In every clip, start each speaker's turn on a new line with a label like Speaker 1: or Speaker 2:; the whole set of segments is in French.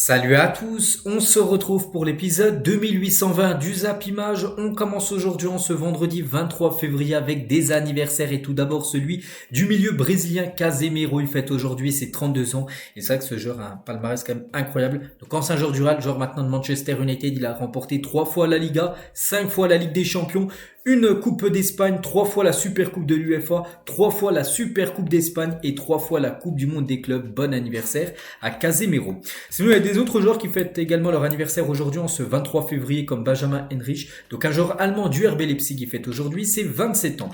Speaker 1: Salut à tous, on se retrouve pour l'épisode 2820 du Zap Image. On commence aujourd'hui en ce vendredi 23 février avec des anniversaires et tout d'abord celui du milieu brésilien Casemiro. Il fête aujourd'hui ses 32 ans et c'est vrai que ce joueur a un palmarès quand même incroyable. Donc ancien joueur du Real, joueur maintenant de Manchester United, il a remporté 3 fois la Liga, 5 fois la Ligue des Champions, une Coupe d'Espagne, 3 fois la Super Coupe de l'UEFA, 3 fois la Super Coupe d'Espagne et 3 fois la Coupe du Monde des clubs. Bon anniversaire à Casemiro. Sinon, il y a des autres joueurs qui fêtent également leur anniversaire aujourd'hui en ce 23 février comme Benjamin Henrich. Donc un joueur allemand du RB Leipzig qui fête aujourd'hui ses 27 ans.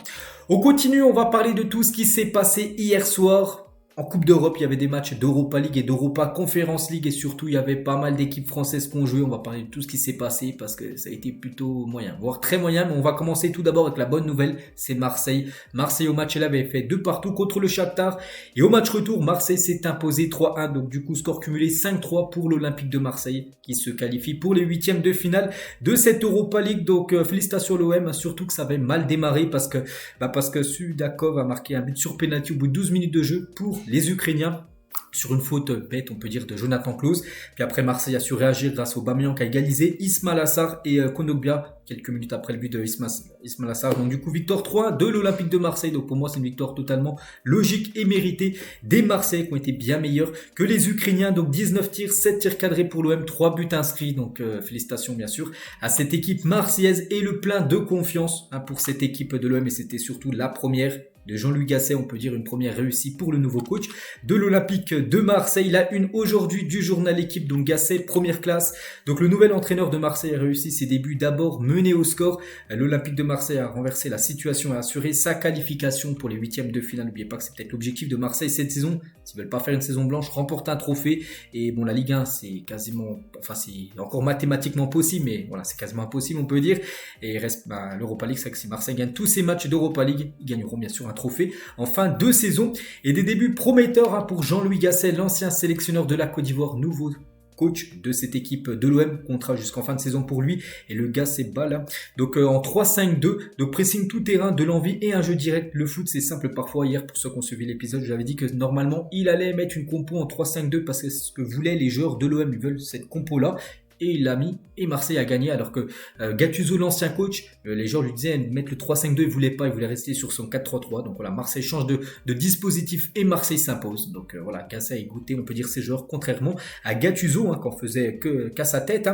Speaker 1: On continue, on va parler de tout ce qui s'est passé hier soir. En Coupe d'Europe, il y avait des matchs d'Europa League et d'Europa Conference League et surtout, il y avait pas mal d'équipes françaises qui ont joué. On va parler de tout ce qui s'est passé parce que ça a été plutôt moyen, voire très moyen. Mais on va commencer tout d'abord avec la bonne nouvelle, c'est Marseille. Marseille au match, elle avait fait 2 partout contre le Shakhtar. Et au match retour, Marseille s'est imposé 3-1. Donc du coup, score cumulé 5-3 pour l'Olympique de Marseille qui se qualifie pour les huitièmes de finale de cette Europa League. Donc félicitations l'OM, surtout que ça avait mal démarré parce que Sudakov a marqué un but sur penalty au bout de 12 minutes de jeu pour les Ukrainiens sur une faute bête, on peut dire, de Jonathan Klaus. Puis après, Marseille a su réagir grâce au Aubameyang qui a égalisé Ismail Assar et Kondogbia quelques minutes après le but de Ismail Assar. Donc du coup, victoire 3 de l'Olympique de Marseille. Donc pour moi, c'est une victoire totalement logique et méritée des Marseillais qui ont été bien meilleurs que les Ukrainiens. Donc 19 tirs, 7 tirs cadrés pour l'OM, 3 buts inscrits. Donc félicitations bien sûr à cette équipe marseillaise et le plein de confiance pour cette équipe de l'OM. Et c'était surtout la première de Jean-Louis Gasset, on peut dire une première réussite pour le nouveau coach de l'Olympique de Marseille. La une aujourd'hui du journal Équipe, donc Gasset, première classe. Donc le nouvel entraîneur de Marseille a réussi ses débuts d'abord mené au score. L'Olympique de Marseille a renversé la situation et a assuré sa qualification pour les huitièmes de finale. N'oubliez pas que c'est peut-être l'objectif de Marseille cette saison. S'ils veulent pas faire une saison blanche, remporter un trophée. Et bon, la Ligue 1, c'est quasiment, c'est encore mathématiquement possible, mais voilà, c'est quasiment impossible, on peut dire. Et il reste, l'Europa League, c'est que si Marseille gagne tous ses matchs d'Europa League, ils gagneront bien sûr un trophée en fin de saison. Et des débuts prometteurs pour Jean-Louis Gasset, l'ancien sélectionneur de la Côte d'Ivoire, nouveau coach de cette équipe de l'OM, contrat jusqu'en fin de saison pour lui, et le gars c'est bas là. Donc en 3-5-2, donc pressing tout terrain, de l'envie et un jeu direct. Le foot c'est simple parfois. Hier, pour ceux qui ont suivi l'épisode, j'avais dit que normalement il allait mettre une compo en 3-5-2 parce que c'est ce que voulaient les joueurs de l'OM, ils veulent cette compo là. Et il l'a mis, et Marseille a gagné, alors que Gattuso, l'ancien coach, les joueurs lui disaient mettre le 3-5-2, il voulait pas, il voulait rester sur son 4-3-3. Donc voilà, Marseille change de dispositif et Marseille s'impose. Donc voilà, Gasset a goûté, on peut dire, ses joueurs, contrairement à Gattuso, qu'on faisait qu'à sa tête.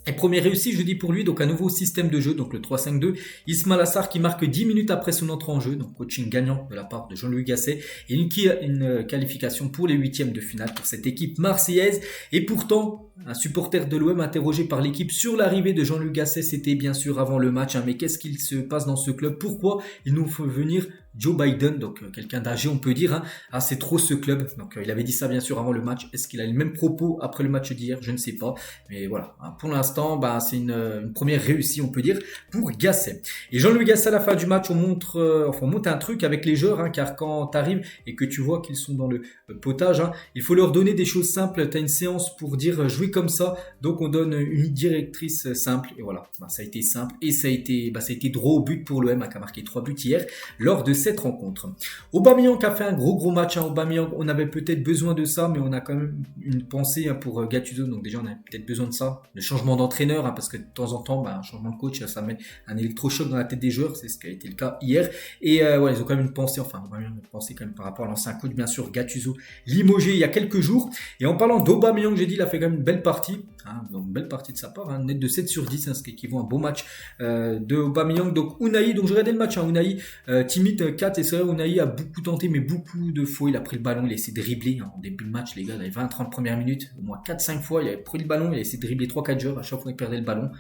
Speaker 1: Et première réussite, je dis pour lui, donc un nouveau système de jeu, donc le 3-5-2. Ismail Assar qui marque 10 minutes après son entrée en jeu, donc coaching gagnant de la part de Jean-Louis Gasset. Et une qualification pour les huitièmes de finale pour cette équipe marseillaise. Et pourtant, un supporter de l'OM interrogé par l'équipe sur l'arrivée de Jean-Louis Gasset, c'était bien sûr avant le match. Mais qu'est-ce qu'il se passe dans ce club? Pourquoi il nous faut venir Joe Biden, donc quelqu'un d'âgé on peut dire, c'est trop ce club. Donc il avait dit ça bien sûr avant le match. Est-ce qu'il a le même propos après le match d'hier? Je ne sais pas. Mais voilà, pour l'instant, c'est une première réussite on peut dire pour Gasset. Et Jean-Louis Gasset à la fin du match, on monte un truc avec les joueurs, car quand tu arrives et que tu vois qu'ils sont dans le potage, il faut leur donner des choses simples. Tu as une séance pour dire jouer comme ça, donc on donne une directrice simple. Et voilà, ça a été simple et ça a été droit au but pour l'OM qui a marqué 3 buts hier lors de cette rencontre. Aubameyang a fait un gros match. Aubameyang, on avait peut-être besoin de ça, mais on a quand même une pensée pour Gattuso. Donc déjà, on a peut-être besoin de ça. Le changement d'entraîneur, parce que de temps en temps, un changement de coach, ça met un électrochoc dans la tête des joueurs. C'est ce qui a été le cas hier. Et ils ont quand même une pensée, Aubameyang a une pensée quand même par rapport à l'ancien coach, bien sûr, Gattuso, limogé il y a quelques jours. Et en parlant d'Aubameyang, j'ai dit, il a fait quand même une belle partie. Une belle partie de sa part, net de 7 sur 10, ce qui équivaut à un beau match de Aubameyang. Donc Unai, donc je regardais le match, Unai, timide 4, et c'est vrai, Unai a beaucoup tenté, mais beaucoup de fois, il a pris le ballon, il a essayé de dribbler, en début de match, les gars, dans les 20-30 premières minutes, au moins 4-5 fois, il a pris le ballon, il a essayé de dribbler 3-4 joueurs, à chaque fois il perdait le ballon.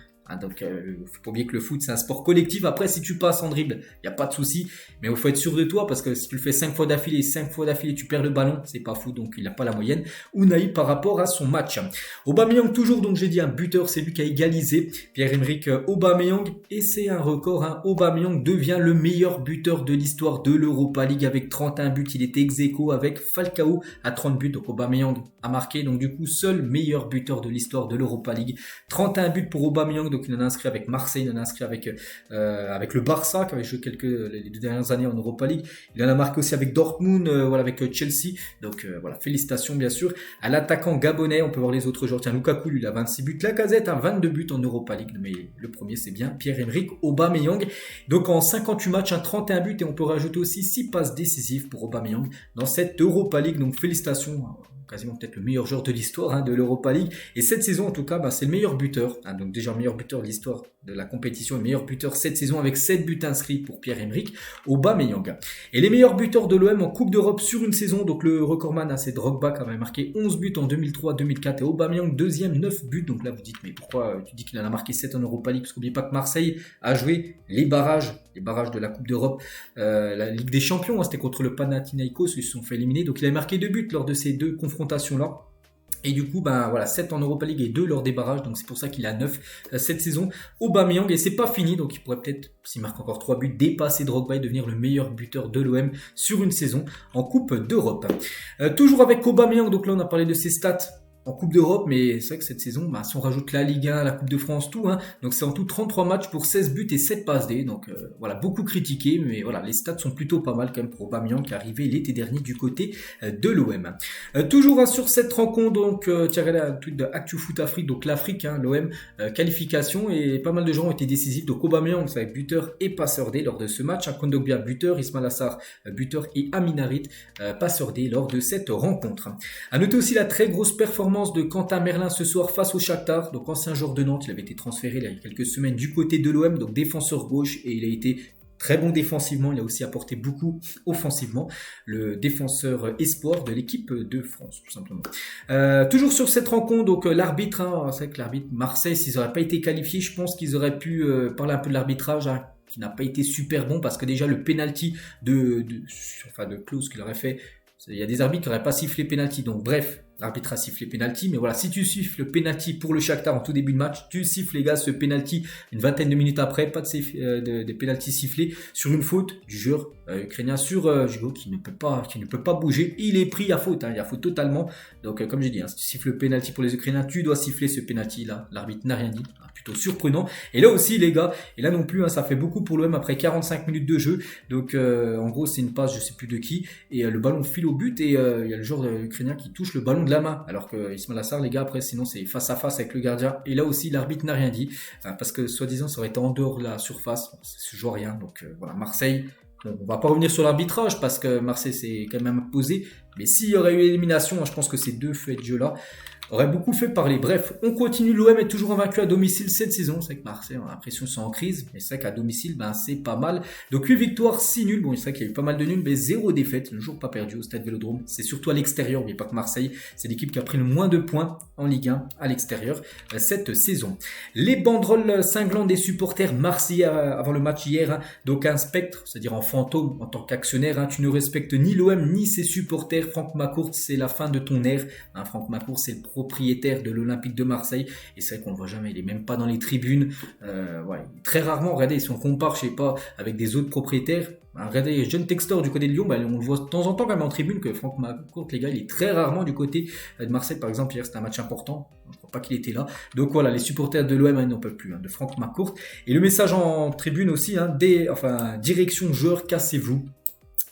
Speaker 1: Donc faut pas oublier que le foot c'est un sport collectif. Après si tu passes en dribble, il y a pas de souci, mais il faut être sûr de toi parce que si tu le fais 5 fois d'affilée, tu perds le ballon, c'est pas fou, donc il a pas la moyenne. Unai par rapport à son match. Aubameyang toujours, donc j'ai dit un buteur, c'est lui qui a égalisé Pierre-Emerick Aubameyang et c'est un record. Aubameyang devient le meilleur buteur de l'histoire de l'Europa League avec 31 buts. Il était ex-aequo avec Falcao à 30 buts. Donc Aubameyang a marqué, donc du coup seul meilleur buteur de l'histoire de l'Europa League. 31 buts pour Aubameyang. donc il en a inscrit avec Marseille, il en a inscrit avec le Barça qui avait joué les 2 dernières années en Europa League. Il en a marqué aussi avec Dortmund, avec Chelsea. Donc voilà, félicitations bien sûr à l'attaquant gabonais. On peut voir les autres joueurs. Tiens, Lukaku, lui, il a 26 buts. Lacazette a 22 buts en Europa League. Mais le premier, c'est bien Pierre-Emerick Aubameyang. Donc en 58 matchs, 31 buts. Et on peut rajouter aussi 6 passes décisives pour Aubameyang dans cette Europa League. Donc félicitations. Quasiment peut-être le meilleur joueur de l'histoire de l'Europa League. Et cette saison, en tout cas, c'est le meilleur buteur. Donc déjà, meilleur buteur de l'histoire de la compétition. Le meilleur buteur cette saison avec 7 buts inscrits pour Pierre-Emerick Aubameyang. Et les meilleurs buteurs de l'OM en Coupe d'Europe sur une saison. Donc le recordman, c'est Drogba qui avait marqué 11 buts en 2003-2004. Et Aubameyang, deuxième, 9 buts. Donc là, vous dites, mais pourquoi tu dis qu'il en a marqué 7 en Europa League? Parce qu'oubliez pas que Marseille a joué les barrages de la Coupe d'Europe, la Ligue des Champions, c'était contre le Panathinaikos, ils se sont fait éliminer, donc il a marqué 2 buts lors de ces 2 confrontations-là. Et du coup, 7 en Europa League et 2 lors des barrages, donc c'est pour ça qu'il a 9 cette saison. Aubameyang, et c'est pas fini, donc il pourrait peut-être, s'il marque encore 3 buts, dépasser Drogba et devenir le meilleur buteur de l'OM sur une saison en Coupe d'Europe. Toujours avec Aubameyang, donc là on a parlé de ses stats en Coupe d'Europe, mais c'est vrai que cette saison, si on rajoute la Ligue 1, la Coupe de France, tout, donc c'est en tout 33 matchs pour 16 buts et 7 passes D, donc voilà, beaucoup critiqué, mais voilà, les stats sont plutôt pas mal quand même pour Aubameyang qui est arrivé l'été dernier du côté de l'OM. Toujours sur cette rencontre, donc tiré la tweet de Actu Foot Afrique, donc l'Afrique, l'OM, qualification, et pas mal de gens ont été décisifs, donc Aubameyang, c'est buteur et passeur D lors de ce match, Kondogbia buteur, Ismail Assar buteur et Amin Harit passeur D lors de cette rencontre. À noter aussi la très grosse performance de Quentin Merlin ce soir face au Shakhtar, donc ancien joueur de Nantes, il avait été transféré il y a quelques semaines du côté de l'OM, donc défenseur gauche, et il a été très bon défensivement, il a aussi apporté beaucoup offensivement, le défenseur espoir de l'équipe de France, tout simplement. Toujours sur cette rencontre, donc l'arbitre, c'est vrai que l'arbitre Marseille, s'ils n'auraient pas été qualifiés, je pense qu'ils auraient pu parler un peu de l'arbitrage, qui n'a pas été super bon, parce que déjà le penalty de Klose qu'il aurait fait, il y a des arbitres qui n'auraient pas sifflé penalty, donc bref, l'arbitre a sifflé penalty, mais voilà, si tu siffles le penalty pour le Shakhtar en tout début de match, tu siffles les gars ce penalty une vingtaine de minutes après, pas de penalty sifflé sur une faute du joueur ukrainien sur Jugo qui ne peut pas bouger, il est pris à faute, il y a faute totalement, donc comme j'ai dit, si tu siffles le penalty pour les Ukrainiens, tu dois siffler ce penalty là, l'arbitre n'a rien dit, plutôt surprenant, et là aussi les gars, et là non plus, ça fait beaucoup pour l'OM après 45 minutes de jeu, donc en gros c'est une passe, je sais plus de qui, et le ballon file au but, et il y a le joueur ukrainien qui touche le ballon de la main, alors que Ismail Assar, les gars, après sinon c'est face à face avec le gardien, et là aussi l'arbitre n'a rien dit, parce que soi-disant ça aurait été en dehors de la surface, ça se joue à rien, donc voilà, Marseille, on va pas revenir sur l'arbitrage, parce que Marseille s'est quand même imposé, mais s'il y aurait eu élimination, je pense que ces 2 faits de jeu là aurait beaucoup fait parler. Bref, on continue, l'OM est toujours invaincu à domicile cette saison, c'est vrai que Marseille, on a l'impression qu'ils sont en crise, mais c'est vrai qu'à domicile, c'est pas mal. Donc 8 victoires, 6 nuls, bon c'est vrai qu'il y a eu pas mal de nuls, mais 0 défaite, le jour pas perdu au stade Vélodrome, c'est surtout à l'extérieur, n'oubliez pas que Marseille, c'est l'équipe qui a pris le moins de points en Ligue 1 à l'extérieur cette saison. Les banderoles cinglantes des supporters marseillais avant le match hier, donc un spectre, c'est-à-dire en fantôme en tant qu'actionnaire, tu ne respectes ni l'OM ni ses supporters, Franck Macourt, c'est la fin de ton ère, Franck Macourt c'est le propriétaire de l'Olympique de Marseille, et c'est vrai qu'on le voit jamais, il est même pas dans les tribunes, très rarement, regardez, si on compare, je sais pas, avec des autres propriétaires, regardez, John Textor du côté de Lyon, on le voit de temps en temps quand même en tribune, que Franck Macourt, les gars, il est très rarement du côté de Marseille, par exemple, hier c'était un match important, je ne crois pas qu'il était là, donc voilà, les supporters de l'OM n'en peuvent plus, de Franck Macourt, et le message en tribune aussi, direction joueurs, cassez-vous.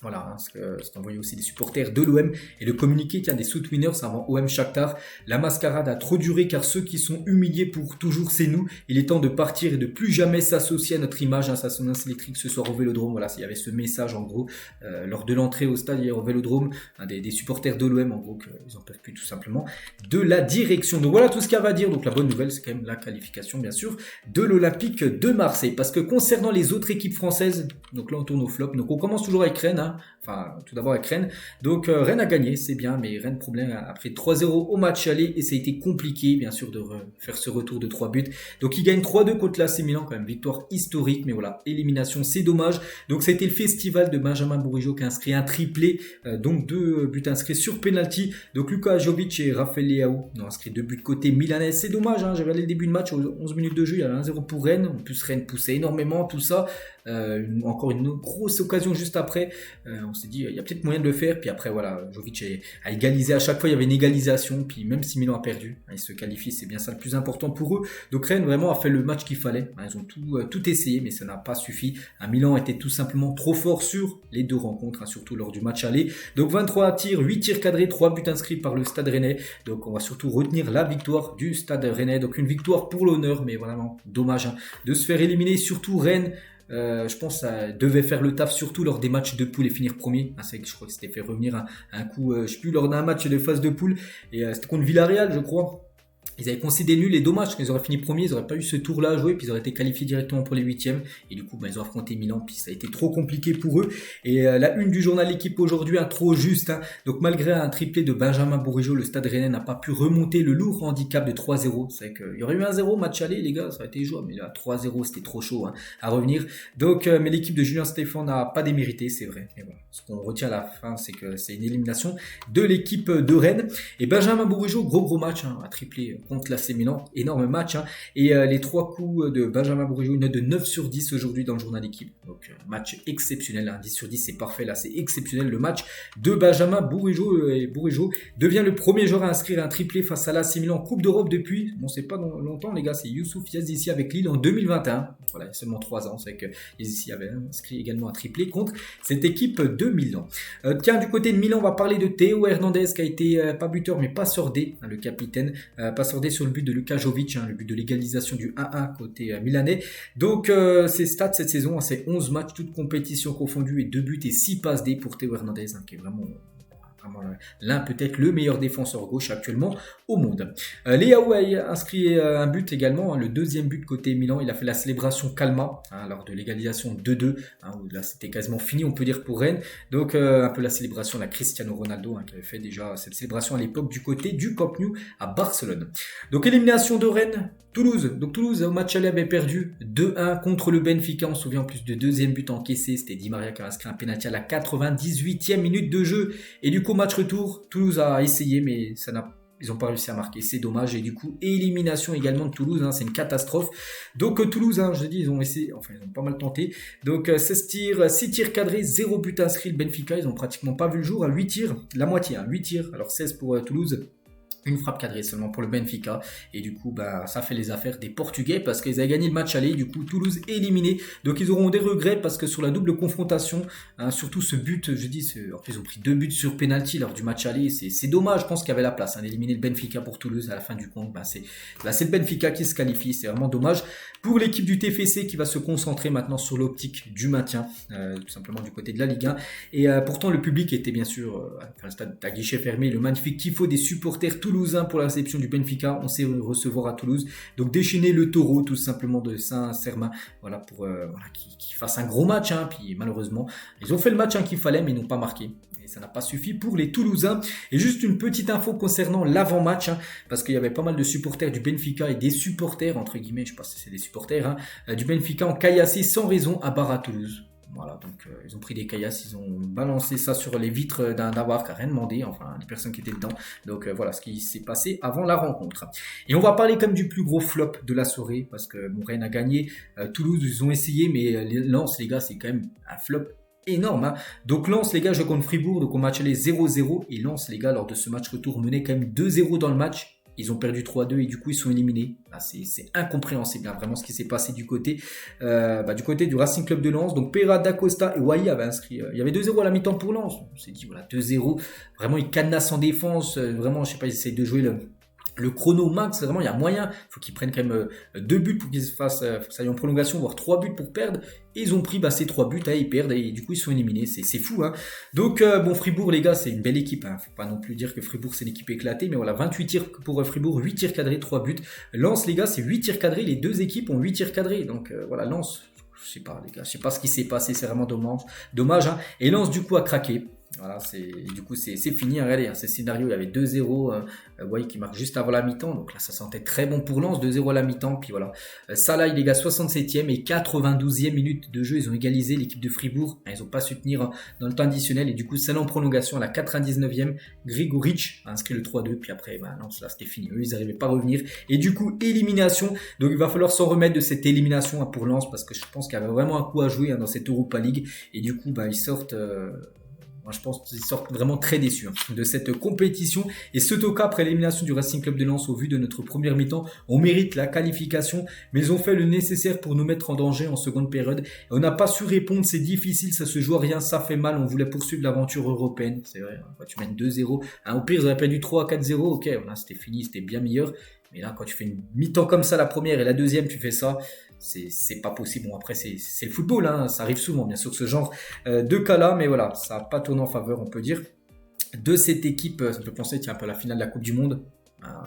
Speaker 1: Voilà, c'est envoyé aussi des supporters de l'OM, et le communiqué des South Winners avant OM Shakhtar. La mascarade a trop duré car ceux qui sont humiliés pour toujours c'est nous. Il est temps de partir et de plus jamais s'associer à notre image. Ça s'annonce électrique ce soir au Vélodrome. Voilà, il y avait ce message en gros lors de l'entrée au stade hier au Vélodrome, des supporters de l'OM en gros qu'ils en peuvent plus tout simplement de la direction. Donc voilà tout ce qu'il y avait à dire. Donc la bonne nouvelle c'est quand même la qualification bien sûr de l'Olympique de Marseille. Parce que concernant les autres équipes françaises, donc là on tourne au flop. Donc on commence toujours avec Rennes. Tout d'abord avec Rennes. Donc Rennes a gagné, c'est bien, mais Rennes, problème, après 3-0 au match aller, et ça a été compliqué, bien sûr, de faire ce retour de 3 buts. Donc il gagne 3-2 contre l'AC Milan, quand même, victoire historique, mais voilà, élimination, c'est dommage. Donc ça a été le festival de Benjamin Bourigeaud qui a inscrit un triplé, donc 2 buts inscrits sur penalty. Donc Luka Jovic et Raphaël Leao ont inscrit 2 buts côté milanais. C'est dommage, j'ai regardé le début de match, aux 11 minutes de jeu, il y avait 1-0 pour Rennes. En plus, Rennes poussait énormément, tout ça. Encore une grosse occasion juste après. On s'est dit, il y a peut-être moyen de le faire. Puis après, voilà, Jovic a égalisé. À chaque fois, il y avait une égalisation. Puis même si Milan a perdu, ils se qualifient. C'est bien ça le plus important pour eux. Donc Rennes vraiment a fait le match qu'il fallait. Ils ont tout essayé, mais ça n'a pas suffi. Milan était tout simplement trop fort sur les deux rencontres, surtout lors du match aller. Donc 23 tirs, 8 tirs cadrés, 3 buts inscrits par le Stade Rennais. Donc on va surtout retenir la victoire du Stade Rennais. Donc une victoire pour l'honneur, mais vraiment dommage de se faire éliminer. Surtout Rennes. Je pense que ça devait faire le taf surtout lors des matchs de poule et finir premier. C'est vrai que je crois que c'était fait revenir un coup, je sais plus, lors d'un match de phase de poule. Et c'était contre Villarreal, je crois. Ils avaient concédé nul et dommage qu'ils auraient fini premier, ils n'auraient pas eu ce tour-là à jouer, puis ils auraient été qualifiés directement pour les huitièmes. Et du coup, ils ont affronté Milan, puis ça a été trop compliqué pour eux. Et la une du journal L'équipe aujourd'hui, trop juste. Donc malgré un triplé de Benjamin Bourigeaud, le Stade Rennais n'a pas pu remonter le lourd handicap de 3-0. C'est vrai qu'il y aurait eu un 0 match aller, les gars, ça aurait été jouable. Mais là, 3-0, c'était trop chaud à revenir. Donc, mais l'équipe de Julien Stéphan n'a pas démérité, c'est vrai. Mais voilà, ce qu'on retient à la fin, c'est que c'est une élimination de l'équipe de Rennes. Et Benjamin Bourigeaud, gros match, a triplé contre l'AC Milan, énorme match, et les 3 coups de Benjamin Bourigeaud, une note de 9 sur 10 aujourd'hui dans le journal L'équipe. Donc match exceptionnel, 10 sur 10 c'est parfait, là c'est exceptionnel le match de Benjamin Bourigeaud, et Bourigeaud devient le premier joueur à inscrire un triplé face à l'AC Milan en Coupe d'Europe depuis, bon c'est pas longtemps les gars, c'est Youssouf Yazici avec Lille en 2021, voilà il y a seulement 3 ans, c'est que Yazici avait inscrit également un triplé contre cette équipe de Milan. Tiens, du côté de Milan, on va parler de Théo Hernandez qui a été pas buteur mais passeur D, le capitaine, passeur D sur le but de Luka Jovic, le but de l'égalisation du 1-1 côté milanais. Donc ses stats cette saison, c'est 11 matchs, toutes compétitions confondues, et 2 buts et 6 passes D pour Théo Hernandez, qui est vraiment l'un peut-être le meilleur défenseur gauche actuellement au monde. Leao a inscrit un but également, le deuxième but côté Milan. Il a fait la célébration Calma lors de l'égalisation 2-2, où là c'était quasiment fini on peut dire pour Rennes. Donc un peu la célébration de Cristiano Ronaldo qui avait fait déjà cette célébration à l'époque du côté du Camp Nou à Barcelone. Donc élimination de Rennes. Toulouse. Donc Toulouse au match aller avait perdu 2-1 contre le Benfica. On se souvient en plus de deuxième but encaissé. C'était Di Maria qui a inscrit un pénalty à la 98e minute de jeu. Et du coup match retour, Toulouse a essayé mais ils n'ont pas réussi à marquer, c'est dommage. Et du coup, élimination également de Toulouse, c'est une catastrophe. Donc Toulouse, je dis, ils ont essayé, enfin ils ont pas mal tenté. Donc 6 tirs cadrés, 0 but inscrit. Le Benfica, ils ont pratiquement pas vu le jour. 8 tirs, la moitié, 8 tirs. Alors 16 pour Toulouse. Une frappe cadrée seulement pour le Benfica. Et du coup, ça fait les affaires des Portugais parce qu'ils avaient gagné le match aller. Du coup, Toulouse éliminé. Donc, ils auront des regrets parce que sur la double confrontation, surtout ce but, ils ont pris 2 buts sur penalty lors du match aller. C'est dommage. Je pense qu'il y avait la place d'éliminer le Benfica pour Toulouse à la fin du compte. C'est le Benfica qui se qualifie. C'est vraiment dommage pour l'équipe du TFC qui va se concentrer maintenant sur l'optique du maintien, tout simplement du côté de la Ligue 1. Et pourtant, le public était bien sûr, le stade à guichet fermé, le magnifique tifo des supporters toulousains pour la réception du Benfica. On sait recevoir à Toulouse. Donc déchaîner le taureau tout simplement de Saint-Sermin. Voilà pour qu'il fasse un gros match. Puis malheureusement, ils ont fait le match qu'il fallait mais ils n'ont pas marqué. Et ça n'a pas suffi pour les Toulousains. Et juste une petite info concernant l'avant-match, parce qu'il y avait pas mal de supporters du Benfica et des supporters, entre guillemets, je sais pas si c'est des supporters, du Benfica en caillassé sans raison à Bar à Toulouse. Voilà, donc ils ont pris des caillasses, ils ont balancé ça sur les vitres d'un bar qui n'a rien demandé, enfin les personnes qui étaient dedans. Donc voilà ce qui s'est passé avant la rencontre. Et on va parler comme du plus gros flop de la soirée, parce que Rennes a gagné, Toulouse ils ont essayé, mais Lens les gars c'est quand même un flop énorme. Donc Lens les gars joue contre Fribourg, donc au match aller 0-0, et Lens les gars lors de ce match retour menait quand même 2-0 dans le match. Ils ont perdu 3-2 et du coup ils sont éliminés. C'est incompréhensible vraiment ce qui s'est passé du côté du Racing Club de Lens. Donc Pereira, Dacosta et Wai avaient inscrit. Il y avait 2-0 à la mi-temps pour Lens. On s'est dit voilà 2-0. Vraiment ils cadenassent en défense. Vraiment je sais pas, ils essayent de jouer le chrono max, vraiment il y a moyen, il faut qu'ils prennent quand même 2 buts pour qu'ils se fassent, ça aille en prolongation, voire 3 buts pour perdre, et ils ont pris ces 3 buts, ils perdent, et du coup ils sont éliminés, c'est fou. Donc Fribourg les gars, c'est une belle équipe, faut pas non plus dire que Fribourg c'est une équipe éclatée, mais voilà, 28 tirs pour Fribourg, 8 tirs cadrés, 3 buts. Lens les gars, c'est 8 tirs cadrés, les deux équipes ont 8 tirs cadrés, donc voilà, Lens, je sais pas les gars, je sais pas ce qui s'est passé, c'est vraiment dommage. Et Lens du coup a craqué. Voilà, du coup, c'est fini. Regardez, hein, ce scénario, il y avait 2-0. Wai qui marque juste avant la mi-temps. Donc là, ça sentait très bon pour Lens. 2-0 à la mi-temps. Puis voilà. Salah, les gars, 67e et 92e minute de jeu. Ils ont égalisé l'équipe de Fribourg. Ils n'ont pas su tenir dans le temps additionnel. Et du coup, c'est en prolongation à la 99e. Grigoric a inscrit le 3-2. Puis après, Lens, là, c'était fini. Eux, ils n'arrivaient pas à revenir. Et du coup, élimination. Donc il va falloir s'en remettre de cette élimination pour Lens. Parce que je pense qu'il y avait vraiment un coup à jouer dans cette Europa League. Et du coup, ils sortent. Moi, je pense qu'ils sortent vraiment très déçus de cette compétition. Et ce cas, après l'élimination du Racing Club de Lens, au vu de notre première mi-temps, on mérite la qualification, mais ils ont fait le nécessaire pour nous mettre en danger en seconde période. Et on n'a pas su répondre, c'est difficile, ça se joue à rien, ça fait mal. On voulait poursuivre l'aventure européenne, c'est vrai. Quand tu mènes 2-0, au pire, ils auraient perdu 3-4-0, ok, voilà, c'était fini, c'était bien meilleur. Mais là, quand tu fais une mi-temps comme ça, la première et la deuxième, tu fais ça. C'est pas possible. Bon, après, c'est le football, hein. Ça arrive souvent, bien sûr, ce genre de cas-là, mais voilà, ça n'a pas tourné en faveur, on peut dire, de cette équipe. Ça me fait penser, tiens, un peu à la finale de la Coupe du Monde.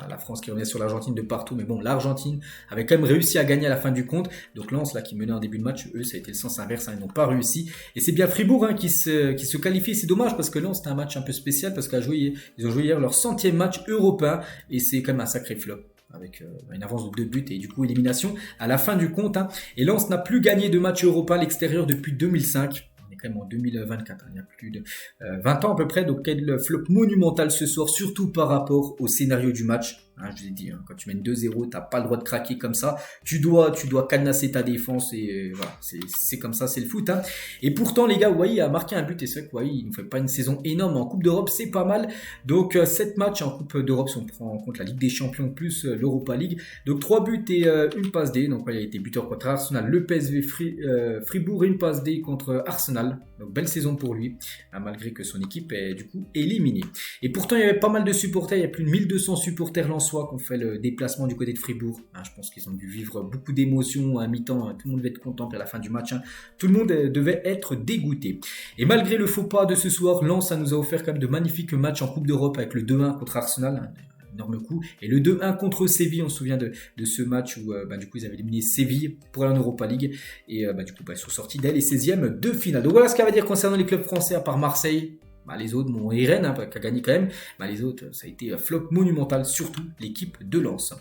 Speaker 1: La France qui revenait sur l'Argentine de partout, mais bon, l'Argentine avait quand même réussi à gagner à la fin du compte. Donc Lens, là, qui menait en début de match, eux, ça a été le sens inverse, ils n'ont pas réussi. Et c'est bien Fribourg qui se qualifie. C'est dommage parce que Lens, c'était un match un peu spécial parce qu'ils ont joué hier leur 100e match européen et c'est quand même un sacré flop, avec une avance de 2 buts et du coup élimination à la fin du compte. Et Lens n'a plus gagné de match européen à l'extérieur depuis 2005. On est quand même en 2024, il y a plus de 20 ans à peu près. Donc quel flop monumental ce soir, surtout par rapport au scénario du match. Je vous ai dit, quand tu mènes 2-0, t'as pas le droit de craquer comme ça. Tu dois cadenasser ta défense et voilà, c'est comme ça, c'est le foot. Et pourtant, les gars, Wai a marqué un but et c'est vrai que Wai, il ne fait pas une saison énorme en Coupe d'Europe, c'est pas mal. Donc 7 matchs en Coupe d'Europe si on prend en compte la Ligue des Champions plus l'Europa League. Donc 3 buts et une passe D. Donc il a été buteur contre Arsenal, le PSV Fribourg, une passe D contre Arsenal. Donc belle saison pour lui, malgré que son équipe est du coup éliminée. Et pourtant, il y avait pas mal de supporters, il y a plus de 1200 supporters lensois qui ont fait le déplacement du côté de Fribourg. Je pense qu'ils ont dû vivre beaucoup d'émotions à mi-temps. Tout le monde devait être content à la fin du match. Tout le monde devait être dégoûté. Et malgré le faux pas de ce soir, Lens nous a offert quand même de magnifiques matchs en Coupe d'Europe avec le 2-1 contre Arsenal. Énorme coup. Et le 2-1 contre Séville, on se souvient de ce match où du coup ils avaient éliminé Séville pour aller en Europa League. Et du coup ils sont sortis dès les 16e de finale. Donc voilà ce qu'à dire concernant les clubs français à part Marseille. Les autres, et Rennes qui a gagné quand même. Les autres, ça a été flop monumental, surtout l'équipe de Lens.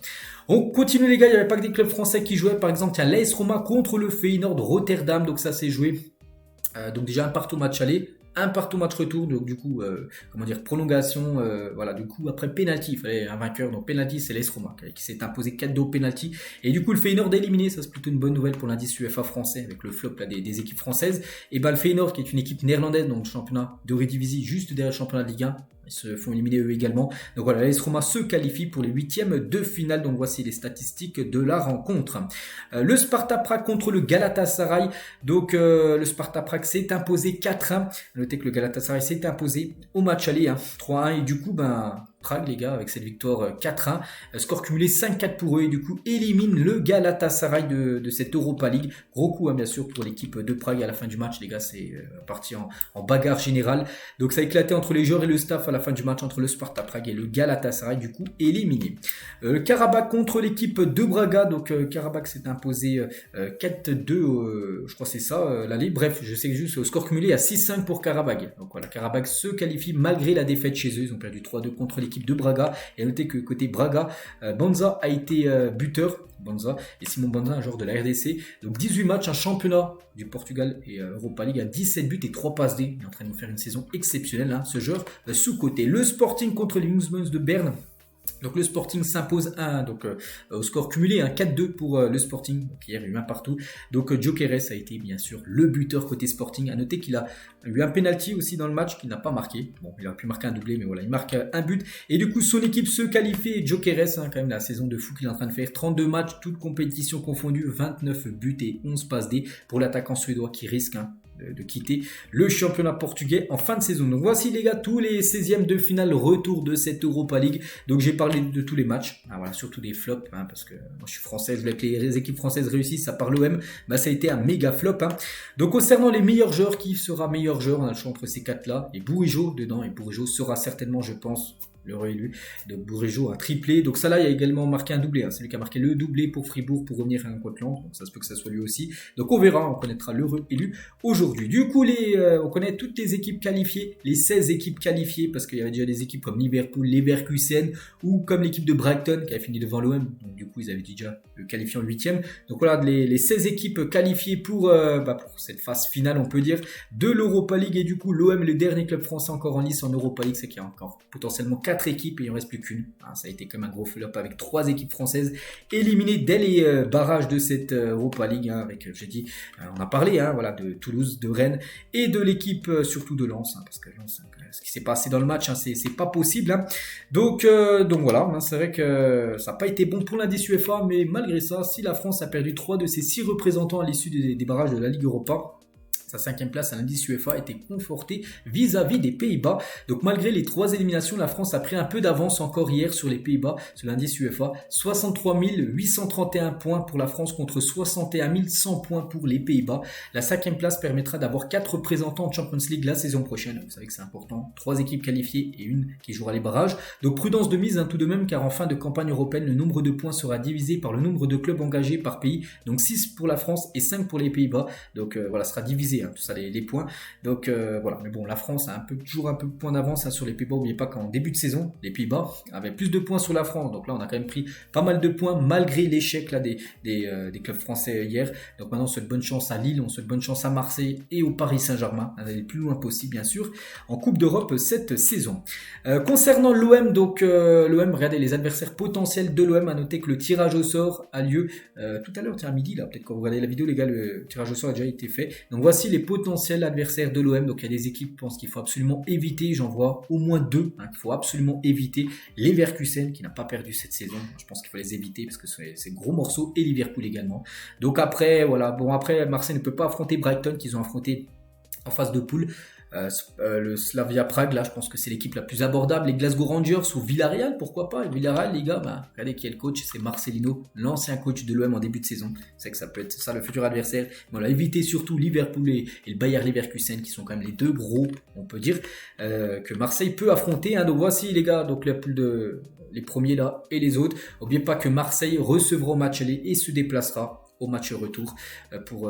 Speaker 1: On continue les gars, il n'y avait pas que des clubs français qui jouaient. Par exemple, il y a l'AS Roma contre le Feyenoord Rotterdam. Donc ça s'est joué. Donc déjà un partout match aller. Un partout match retour, donc du coup, prolongation, voilà, du coup, après penalty, il fallait un vainqueur, donc penalty, c'est l'AS Roma qui s'est imposé 4-2 au penalty, et du coup, le Feyenoord est éliminé, ça c'est plutôt une bonne nouvelle pour l'indice UEFA français, avec le flop là, des équipes françaises, et le Feyenoord, qui est une équipe néerlandaise, donc le championnat de Eredivisie, juste derrière le championnat de Ligue 1, ils se font éliminer eux également. Donc voilà, l'AS Roma se qualifie pour les 8e de finale. Donc voici les statistiques de la rencontre. Le Sparta Prague contre le Galatasaray. Donc le Sparta Prague s'est imposé 4-1. Notez que le Galatasaray s'est imposé au match aller 3-1. Et du coup, Prague, les gars, avec cette victoire 4-1, score cumulé 5-4 pour eux et du coup élimine le Galatasaray de cette Europa League. Gros coup, bien sûr, pour l'équipe de Prague à la fin du match, les gars, c'est parti en bagarre générale. Donc ça a éclaté entre les joueurs et le staff à la fin du match entre le Sparta Prague et le Galatasaray, du coup éliminé. Le Karabakh contre l'équipe de Braga, donc Karabakh s'est imposé 4-2, je crois que c'est ça, l'aller. Bref, je sais que juste au score cumulé à 6-5 pour Karabakh. Donc voilà, Karabakh se qualifie malgré la défaite chez eux, ils ont perdu 3-2 contre l'équipe de Braga. Et à noter que côté Braga, Banza a été buteur. Banza et Simon Banza, un joueur de la RDC. Donc 18 matchs, un championnat du Portugal et Europa League à 17 buts et 3 passes D. Il est en train de nous faire une saison exceptionnelle, ce joueur sous-côté. Le Sporting contre les Young Boys de Berne. Donc le Sporting s'impose au score cumulé, 4-2 pour le Sporting. Donc hier il y a eu un partout. Donc Gyökeres a été bien sûr le buteur côté Sporting. À noter qu'il a eu un penalty aussi dans le match qu'il n'a pas marqué. Bon, il aurait pu marquer un doublé, mais voilà, il marque un but. Et du coup son équipe se qualifie. Gyökeres, quand même la saison de fou qu'il est en train de faire. 32 matchs, toutes compétitions confondues, 29 buts et 11 passes D pour l'attaquant suédois qui risque de quitter le championnat portugais en fin de saison. Donc voici les gars tous les 16e de finale retour de cette Europa League. Donc j'ai parlé de tous les matchs, voilà, surtout des flops, parce que moi je suis français, je voulais que les équipes françaises réussissent, à part l'OM, ça a été un méga flop. Donc concernant les meilleurs joueurs, qui sera meilleur joueur, on a le choix entre ces 4 là, et Bourigeaud dedans, et Bourigeaud sera certainement, je pense, l'heureux élu. Donc Bourigeaud a triplé. Donc ça là, il a également marqué un doublé. C'est lui qui a marqué le doublé pour Fribourg pour revenir à un contre Lens. Donc ça se peut que ça soit lui aussi. Donc on verra, on connaîtra l'heureux élu aujourd'hui. Du coup, on connaît toutes les équipes qualifiées, les 16 équipes qualifiées, parce qu'il y avait déjà des équipes comme Liverpool, Leverkusen, ou comme l'équipe de Brighton qui a fini devant l'OM. Donc du coup, ils avaient déjà qualifié en 8e. Donc voilà, les 16 équipes qualifiées pour cette phase finale, on peut dire, de l'Europa League. Et du coup, l'OM, le dernier club français encore en lice en Europa League, c'est qu'il y a encore potentiellement 4 équipes et il n'en reste plus qu'une. Ça a été comme un gros flop avec 3 équipes françaises éliminées dès les barrages de cette Europa League, avec, j'ai dit, on a parlé de Toulouse, de Rennes et de l'équipe surtout de Lens, parce que Lens, ce qui s'est passé dans le match, c'est pas possible. Donc voilà, c'est vrai que ça n'a pas été bon pour l'indice UEFA, mais malgré ça, si la France a perdu 3 de ses 6 représentants à l'issue des barrages de la Ligue Europa, sa 5e place à l'indice UEFA était confortée vis-à-vis des Pays-Bas. Donc malgré les 3 éliminations, la France a pris un peu d'avance encore hier sur les Pays-Bas, sur l'indice UEFA. 63 831 points pour la France contre 61 100 points pour les Pays-Bas. La 5e place permettra d'avoir 4 représentants en Champions League la saison prochaine. Vous savez que c'est important. 3 équipes qualifiées et une qui jouera les barrages. Donc prudence de mise tout de même, car en fin de campagne européenne, le nombre de points sera divisé par le nombre de clubs engagés par pays. Donc 6 pour la France et 5 pour les Pays-Bas. Donc sera divisé. Tout ça les points, donc voilà, mais bon, la France a toujours un peu de points d'avance sur les Pays-Bas. N'oubliez pas qu'en début de saison, les Pays-Bas avaient plus de points sur la France, donc là on a quand même pris pas mal de points malgré l'échec là des clubs français hier. Donc maintenant on souhaite bonne chance à Lille, on souhaite bonne chance à Marseille et au Paris Saint-Germain d'aller le plus loin possible bien sûr en Coupe d'Europe cette saison. Concernant l'OM, donc l'OM, regardez les adversaires potentiels de l'OM. À noter que le tirage au sort a lieu tout à l'heure, à midi là, peut-être quand vous regardez la vidéo les gars, le tirage au sort a déjà été fait. Donc voici les potentiels adversaires de l'OM. Donc il y a des équipes, je pense qu'il faut absolument éviter. J'en vois au moins 2 qu'il faut absolument éviter. Leverkusen qui n'a pas perdu cette saison. Je pense qu'il faut les éviter parce que c'est gros morceaux, et Liverpool également. Donc après, voilà. Bon, après, Marseille ne peut pas affronter Brighton qu'ils ont affronté en phase de poule. Le Slavia Prague, là je pense que c'est l'équipe la plus abordable. Les Glasgow Rangers ou Villarreal, pourquoi pas. Et Villarreal, les gars, regardez qui est le coach, c'est Marcelino, l'ancien coach de l'OM en début de saison. C'est que ça peut être ça le futur adversaire. Voilà, évitez surtout Liverpool et le Bayer Leverkusen qui sont quand même les 2 gros, on peut dire, que Marseille peut affronter. Donc voici les gars, donc les premiers là et les autres. N'oubliez pas que Marseille recevra au match aller et se déplacera au match retour pour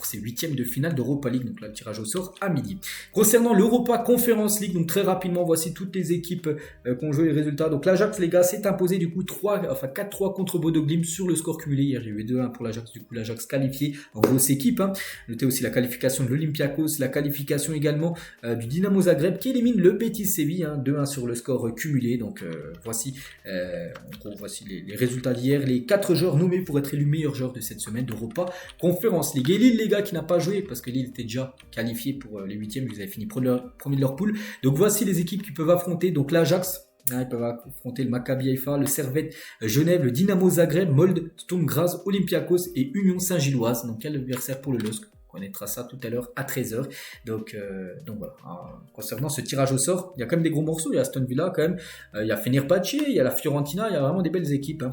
Speaker 1: ces 8e de finale d'Europa League. Donc là, le tirage au sort à midi. Concernant l'Europa Conference League, donc très rapidement, voici toutes les équipes qui ont joué les résultats. Donc l'Ajax, les gars, s'est imposé du coup 4-3 contre Bodo Glimt sur le score cumulé. Hier, j'ai eu 2-1 pour l'Ajax. Du coup, l'Ajax qualifié en grosse équipe. Notez aussi la qualification de l'Olympiakos, la qualification également du Dynamo Zagreb qui élimine le Betis Séville. 2-1 sur le score cumulé. Donc voici les résultats d'hier. Les 4 joueurs nommés pour être élus meilleurs joueurs de cette semaine d'Europa Conference League. Et Lille, les gars, qui n'a pas joué parce que Lille était déjà qualifié pour les 8e, ils avaient fini premier de leur poule. Donc voici les équipes qui peuvent affronter. Donc l'Ajax, ils peuvent affronter le Maccabi Haïfa, le Servette Genève, le Dynamo Zagreb, Molde, Sturm Graz, Olympiakos et Union Saint-Gilloise. Donc quel adversaire pour le LOSC? On connaîtra ça tout à l'heure à 13h. Donc voilà. Concernant ce tirage au sort, il y a quand même des gros morceaux. Il y a Aston Villa quand même, il y a Fenerbahçe, il y a la Fiorentina, il y a vraiment des belles équipes.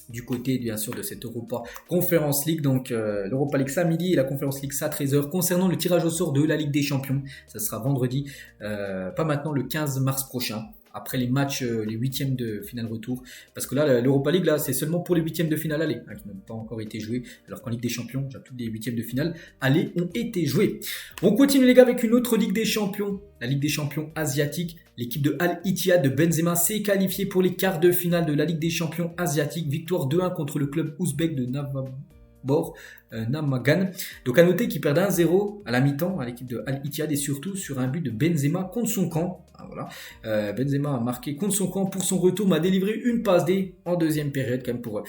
Speaker 1: Du côté bien sûr de cette Europa Conference League, donc l'Europa League ça à midi et la Conference League ça à 13h. Concernant le tirage au sort de la Ligue des Champions, ça sera vendredi, pas maintenant, le 15 mars prochain, après les matchs, les 8e de finale retour, parce que là l'Europa League là c'est seulement pour les 8e de finale aller, qui n'ont pas encore été joués, alors qu'en Ligue des Champions déjà toutes les 8e de finale aller ont été joués. On continue les gars avec une autre Ligue des Champions, la Ligue des Champions asiatique. L'équipe de Al-Ittihad de Benzema s'est qualifiée pour les quarts de finale de la Ligue des Champions asiatique. Victoire 2-1 contre le club ouzbek de Namagan. Donc à noter qu'ils perdent 1-0 à la mi-temps à l'équipe de Al-Ittihad et surtout sur un but de Benzema contre son camp. Voilà. Benzema a marqué contre son camp pour son retour, m'a délivré une passe D en deuxième période quand même pour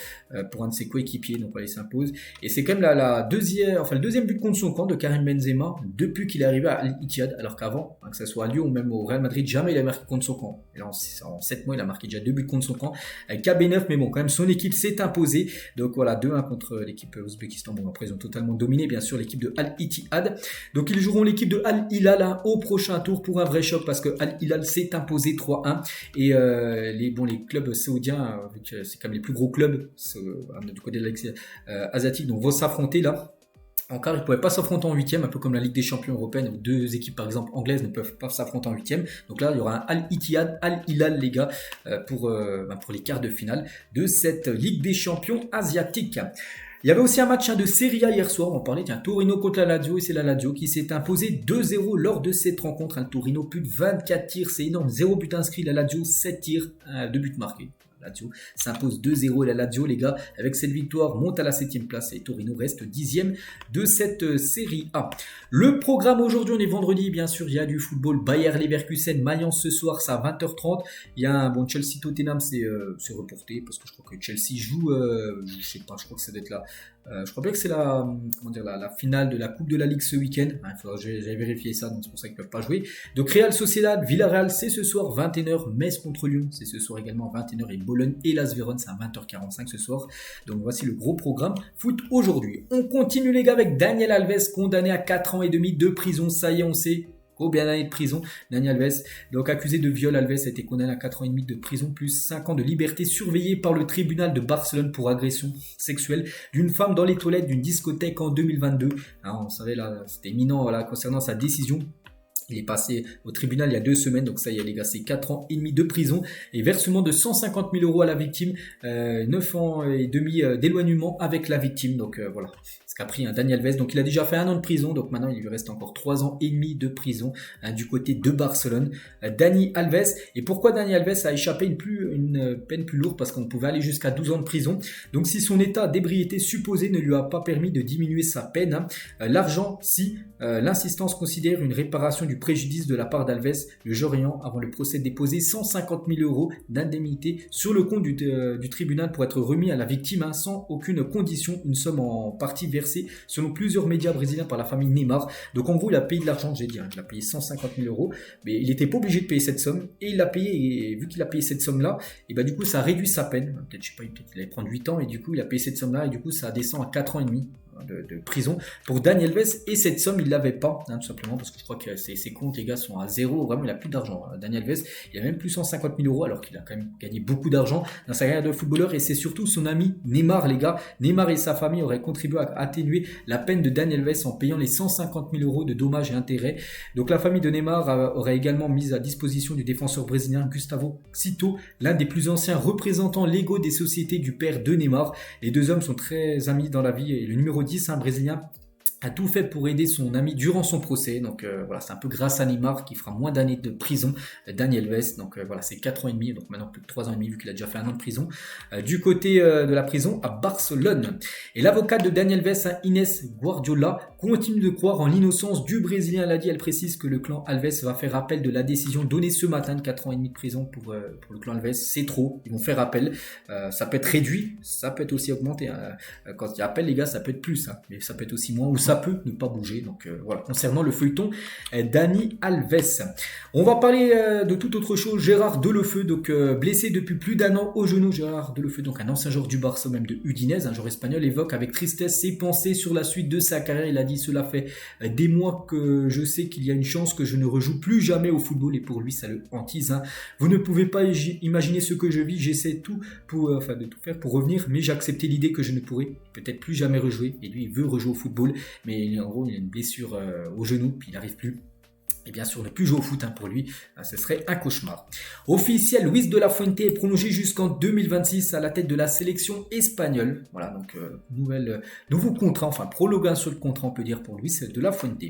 Speaker 1: un de ses coéquipiers, donc voilà, il s'impose. Et c'est quand même le deuxième but contre son camp de Karim Benzema depuis qu'il est arrivé à Al-Ittihad, alors qu'avant, que ce soit à Lyon ou même au Real Madrid, jamais il a marqué contre son camp. Et là, en 7 mois, il a marqué déjà 2 buts contre son camp avec KB9, mais bon, quand même son équipe s'est imposée. Donc voilà, 2-1 contre l'équipe Ouzbékistan. Bon, après ils ont totalement dominé bien sûr l'équipe de Al-Ittihad. Donc ils joueront l'équipe de Al-Hilal au prochain tour pour un vrai choc, parce que Al-Hilal s'est imposé 3-1 et les clubs saoudiens, c'est quand même les plus gros clubs du côté de l'Asie asiatique, donc vont s'affronter là. En quart, ils ne pouvaient pas s'affronter en huitième, un peu comme la Ligue des Champions européenne, où deux équipes par exemple anglaises ne peuvent pas s'affronter en huitième. Donc là, il y aura un Al-Ittihad, Al-Hilal les gars, pour les quarts de finale de cette Ligue des Champions asiatique. Il y avait aussi un match de Serie A hier soir, on parlait, Torino contre la Lazio, et c'est la Lazio qui s'est imposée 2-0 lors de cette rencontre. Torino, plus de 24 tirs, c'est énorme, 0 but inscrit, la Lazio 7 tirs, 2 buts marqués. Lazio s'impose 2-0 et la Lazio, les gars, avec cette victoire, monte à la 7ème place et Torino reste 10ème de cette série A. Le programme aujourd'hui, on est vendredi, bien sûr, il y a du football. Bayer Leverkusen, Mayence ce soir, c'est à 20h30. Il y a un Chelsea-Tottenham, c'est reporté parce que je crois que Chelsea joue, je sais pas, je crois que ça doit être là. Je crois bien que c'est la finale de la Coupe de la Ligue ce week-end. J'avais vérifié ça, donc c'est pour ça qu'ils ne peuvent pas jouer. Donc Real Sociedad, Villarreal, c'est ce soir 21h. Metz contre Lyon, c'est ce soir également 21h. Et Bologne et Las Vérone, c'est à 20h45 ce soir. Donc voici le gros programme foot aujourd'hui. On continue les gars avec Daniel Alves, condamné à 4 ans et demi de prison. Ça y est, on sait. Combien d'années de prison, Daniel Alves, donc accusé de viol, Alves a été condamné à 4 ans et demi de prison plus 5 ans de liberté surveillée par le tribunal de Barcelone pour agression sexuelle d'une femme dans les toilettes d'une discothèque en 2022. Alors, on savait là, c'était imminent concernant sa décision. Il est passé au tribunal il y a 2 semaines, donc ça y est les gars, c'est 4 ans et demi de prison et versement de 150 000 € à la victime, 9 ans et demi d'éloignement avec la victime, donc voilà. Ce qu'a pris Daniel Alves, donc il a déjà fait 1 an de prison, donc maintenant il lui reste encore 3 ans et demi de prison du côté de Barcelone. Dani Alves, et pourquoi Dani Alves a échappé une peine plus lourde? Parce qu'on pouvait aller jusqu'à 12 ans de prison, donc si son état d'ébriété supposé ne lui a pas permis de diminuer sa peine, l'argent, si l'insistance considère une réparation du préjudice de la part d'Alves, le juge ayant, avant le procès, déposé 150 000 € d'indemnité sur le compte du tribunal pour être remis à la victime sans aucune condition, une somme en partie versée selon plusieurs médias brésiliens par la famille Neymar. Donc en gros il a payé de l'argent, j'ai dit, il a payé 150 000 €, mais il n'était pas obligé de payer cette somme et il l'a payé, et vu qu'il a payé cette somme là, et du coup ça réduit sa peine, peut-être je sais pas, peut-être qu'il allait prendre 8 ans et du coup il a payé cette somme là et du coup ça descend à 4 ans et demi. De prison pour Daniel Alves, et cette somme il l'avait pas, tout simplement parce que je crois que ses comptes les gars sont à zéro, vraiment il a plus d'argent. Daniel Alves, il a même plus 150 000 € alors qu'il a quand même gagné beaucoup d'argent dans sa carrière de footballeur, et c'est surtout son ami Neymar les gars. Neymar et sa famille auraient contribué à atténuer la peine de Daniel Alves en payant les 150 000 € de dommages et intérêts. Donc la famille de Neymar aurait également mis à disposition du défenseur brésilien Gustavo Cito, l'un des plus anciens représentants légaux des sociétés du père de Neymar. Les deux hommes sont très amis dans la vie, et le numéro 10, un Brésilien, a tout fait pour aider son ami durant son procès. Donc voilà, c'est un peu grâce à Neymar qui fera moins d'années de prison, Daniel Alves. Donc voilà, c'est 4 ans et demi, donc maintenant plus de 3 ans et demi vu qu'il a déjà fait 1 an de prison du côté de la prison à Barcelone. Et l'avocate de Daniel Alves, Inès Guardiola, continue de croire en l'innocence du Brésilien. Elle a dit, elle précise que le clan Alves va faire appel de la décision donnée ce matin de 4 ans et demi de prison pour le clan Alves. C'est trop, ils vont faire appel. Ça peut être réduit, ça peut être aussi augmenté. Quand il y a appel les gars, ça peut être plus, mais ça peut être aussi moins, ou ça peut ne pas bouger. Donc voilà, concernant le feuilleton Dani Alves. On va parler de toute autre chose. Gérard Deulofeu, donc blessé depuis plus d'1 an au genou. Gérard Deulofeu, donc un ancien joueur du Barça, même de Udinese, un joueur espagnol, évoque avec tristesse ses pensées sur la suite de sa carrière. Il a dit, cela fait des mois que je sais qu'il y a une chance que je ne rejoue plus jamais au football, et pour lui ça le hantise. Vous ne pouvez pas imaginer ce que je vis. J'essaie de tout faire pour revenir, mais j'ai accepté l'idée que je ne pourrai peut-être plus jamais rejouer, et lui il veut rejouer au football, mais en gros il a une blessure au genou, puis il n'arrive plus. Et bien sûr, ne plus jouer au foot pour lui, ce serait un cauchemar. Officiel, Luis de la Fuente est prolongé jusqu'en 2026 à la tête de la sélection espagnole. Voilà, donc nouveau contrat, enfin prolongation de contrat on peut dire pour Luis de la Fuente.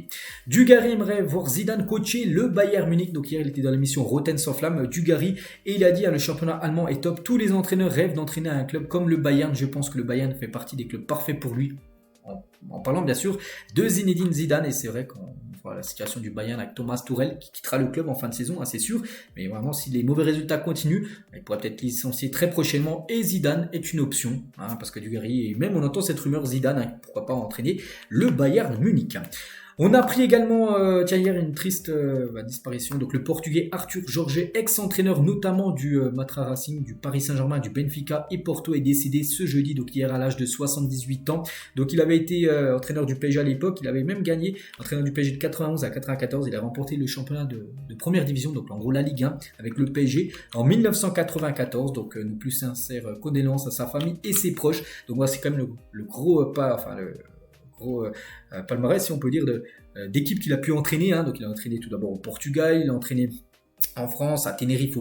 Speaker 1: Dugarry aimerait voir Zidane coacher le Bayern Munich. Donc hier il était dans l'émission Roten sans flamme, Dugarry, et il a dit, le championnat allemand est top. Tous les entraîneurs rêvent d'entraîner un club comme le Bayern. Je pense que le Bayern fait partie des clubs parfaits pour lui. En parlant bien sûr de Zinedine Zidane, et c'est vrai qu'on voit la situation du Bayern avec Thomas Tuchel qui quittera le club en fin de saison, c'est sûr, mais vraiment si les mauvais résultats continuent, il pourrait peut-être licencier très prochainement, et Zidane est une option, parce que Dugarry, et même on entend cette rumeur Zidane, pourquoi pas entraîner le Bayern Munich. On a appris également hier une triste disparition. Donc le Portugais Arthur Jorge, ex-entraîneur notamment du Matra Racing, du Paris Saint-Germain, du Benfica et Porto, est décédé ce jeudi, donc hier à l'âge de 78 ans. Donc il avait été entraîneur du PSG à l'époque, il avait même gagné, entraîneur du PSG de 91 à 94, il a remporté le championnat de première division, donc en gros la Ligue 1 avec le PSG en 1994. Donc nos plus sincères condoléances à sa famille et ses proches. Donc voilà, c'est quand même le gros pas, gros palmarès, si on peut dire, d'équipes qu'il a pu entraîner. Hein. Donc il a entraîné tout d'abord au Portugal, il a entraîné en France, à Tenerife